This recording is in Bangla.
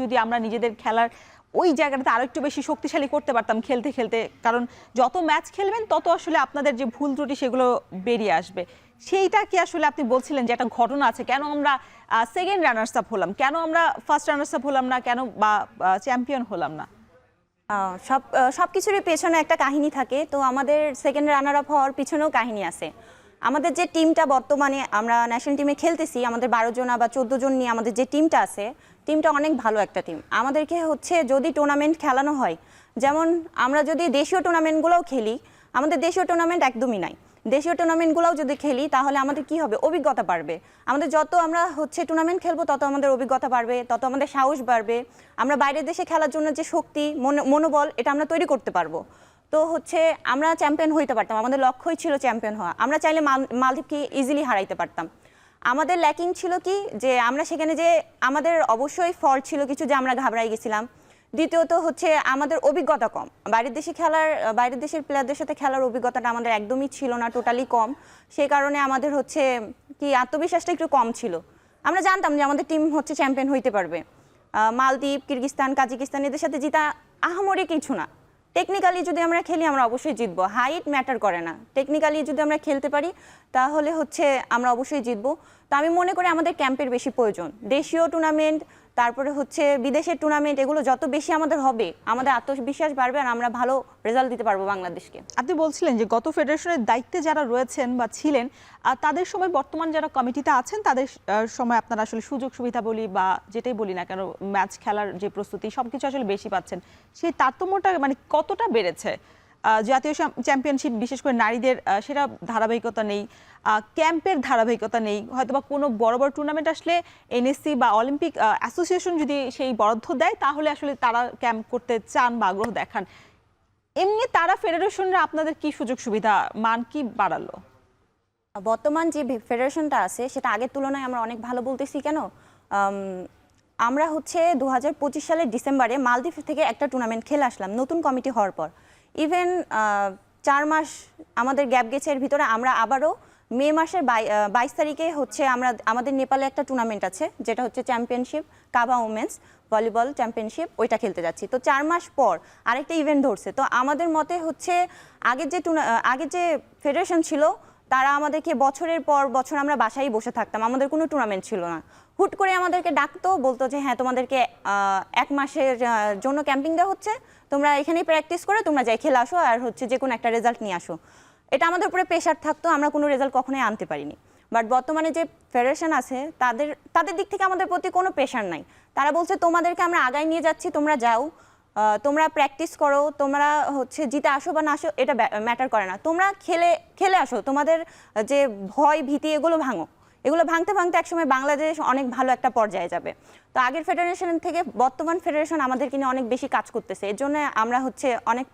যদি আমরা নিজেদের খেলার ওই জায়গাটাতে আরো একটু বেশি শক্তিশালী করতে পারতাম খেলতে খেলতে, কারণ যত ম্যাচ খেলবেন তত আসলে আপনাদের যে ভুল ত্রুটি সেগুলো বেরিয়ে আসবে। সেইটা কি আসলে আপনি বলছিলেন যে একটা ঘটনা আছে, কেন আমরা সেকেন্ড রানার্স আপ হলাম, কেন আমরা ফার্স্ট রানার্স আপ হলাম না, কেন বা চ্যাম্পিয়ন হলাম না? সবকিছুরই পেছনে একটা কাহিনী থাকে। তো আমাদের সেকেন্ড রানার আপ হওয়ার পিছনেও কাহিনী আছে। আমাদের যে টিমটা বর্তমানে আমরা ন্যাশনাল টিমে খেলতেছি, আমাদের 12 জন বা 14 জন নিয়ে আমাদের যে টিমটা আছে, টিমটা অনেক ভালো একটা টিম। আমাদেরকে যদি টুর্নামেন্ট খেলানো হয়, যেমন আমরা যদি দেশীয় টুর্নামেন্টগুলোও খেলি, আমাদের দেশীয় টুর্নামেন্ট একদমই নাই। দেশীয় টুর্নামেন্টগুলোও যদি খেলি তাহলে আমাদের কি হবে, অভিজ্ঞতা বাড়বে। আমাদের যত আমরা টুর্নামেন্ট খেলবো তত আমাদের অভিজ্ঞতা বাড়বে, তত আমাদের সাহস বাড়বে। আমরা বাইরের দেশে খেলার জন্য যে শক্তি মনোবল এটা আমরা তৈরি করতে পারবো। তো আমরা চ্যাম্পিয়ন হইতে পারতাম, আমাদের লক্ষ্যই ছিল চ্যাম্পিয়ন হওয়া। আমরা চাইলে মালদ্বীপকে ইজিলি হারাইতে পারতাম। আমাদের ল্যাকিং ছিল কি, যে আমরা সেখানে যে আমাদের অবশ্যই ফল্ট ছিল কিছু, যে আমরা ঘাবড়াই গেছিলাম। দ্বিতীয়ত আমাদের অভিজ্ঞতা কম। বাইরের দেশের প্লেয়ারদের সাথে খেলার অভিজ্ঞতাটা আমাদের একদমই ছিল না, টোটালি কম। সেই কারণে আমাদের আত্মবিশ্বাসটা একটু কম ছিল। আমরা জানতাম যে আমাদের টিম চ্যাম্পিয়ন হইতে পারবে। মালদ্বীপ, কিরগিস্তান, কাজাকিস্তান এদের সাথে জিতা আহামরি কিছু না। টেকনিক্যালি যদি আমরা খেলি আমরা অবশ্যই জিতবো, হাইট ম্যাটার করে না। টেকনিক্যালি যদি আমরা খেলতে পারি তাহলে আমরা অবশ্যই জিতবো। তো আমি মনে করি আমাদের ক্যাম্পের বেশি প্রয়োজন। দেশীয় টুর্নামেন্ট, তারপরে বিদেশের টুর্নামেন্ট, এগুলো যত বেশি আমাদের হবে আমাদের আত্মবিশ্বাস বাড়বে আর আমরা ভালো রেজাল্ট দিতে পারবো বাংলাদেশকে। আপনি বলছিলেন যে গত ফেডারেশনের দায়িত্বে যারা রয়েছেন বা ছিলেন, তাদের সময় বর্তমান যারা কমিটিতে আছেন তাদের সময় আপনারা আসলে সুযোগ সুবিধা বলি বা যেটাই বলি না কেন, ম্যাচ খেলার যে প্রস্তুতি সবকিছু আসলে বেশি পাচ্ছেন। সেই তারতম্যটা মানে কতটা বেড়েছে? জাতীয় চ্যাম্পিয়নশিপ বিশেষ করে নারীদের সেটা ধারাবাহিকতা নেই, ক্যাম্পের ধারাবাহিকতা নেই। হয়তোবা কোনো বড় বড় টুর্নামেন্ট আসলে এনএসসি বা অলিম্পিক অ্যাসোসিয়েশন যদি সেই বরাদ্দ দেয় তাহলে আসলে তারা ক্যাম্প করতে চান বা আগ্রহ দেখান। এমনি তারা ফেডারেশনরা আপনাদের কি সুযোগ সুবিধা মান কি বাড়ালো? বর্তমান যে ফেডারেশনটা আছে সেটা আগের তুলনায় আমরা অনেক ভালো বলতেছি। কেন? আমরা 2025 সালের ডিসেম্বরে মালদ্বীপ থেকে একটা টুর্নামেন্ট খেলে আসলাম নতুন কমিটি হওয়ার পর। ইভেন 4 মাস আমাদের গ্যাপ গেছে, এর ভিতরে আমরা আবারও মে মাসের 22 তারিখে আমাদের নেপালে একটা টুর্নামেন্ট আছে, যেটা চ্যাম্পিয়নশিপ কাবা উমেন্স ভলিবল চ্যাম্পিয়নশিপ, ওইটা খেলতে যাচ্ছি। তো 4 মাস পর আরেকটা ইভেন্ট ধরছে। তো আমাদের মতে আগের যে ফেডারেশন ছিল তারা আমাদেরকে বছরের পর বছর আমরা বাসায় বসে থাকতাম, আমাদের কোনো টুর্নামেন্ট ছিল না। হুট করে আমাদেরকে ডাকতো, বলতো যে হ্যাঁ তোমাদেরকে 1 মাসের জন্য ক্যাম্পিং দেওয়া হচ্ছে, তোমরা এখানেই প্র্যাকটিস করে তোমরা যাই খেলে আসো আর যে কোনো একটা রেজাল্ট নিয়ে আসো। এটা আমাদের উপরে প্রেশার থাকতো, আমরা কোনো রেজাল্ট কখনোই আনতে পারিনি। বাট বর্তমানে যে ফেডারেশন আছে তাদের দিক থেকে আমাদের প্রতি কোনো প্রেশার নাই। তারা বলছে তোমাদেরকে আমরা আগায় নিয়ে যাচ্ছি, তোমরা যাও, তোমরা প্র্যাকটিস করো, তোমরা জিতে আসো বা না আসো এটা ম্যাটার করে না, তোমরা খেলে আসো, তোমাদের যে ভয় ভীতি এগুলো ভাঙো। এগুলো ভাঙতে ভাঙতে একসময় বাংলাদেশ অনেক ভালো একটা পর্যায়ে যাবে। তো আগের ফেডারেশন থেকে বর্তমান ফেডারেশন আমাদেরকে নিয়ে অনেক বেশি কাজ করতেছে, এর জন্য আমরা অনেক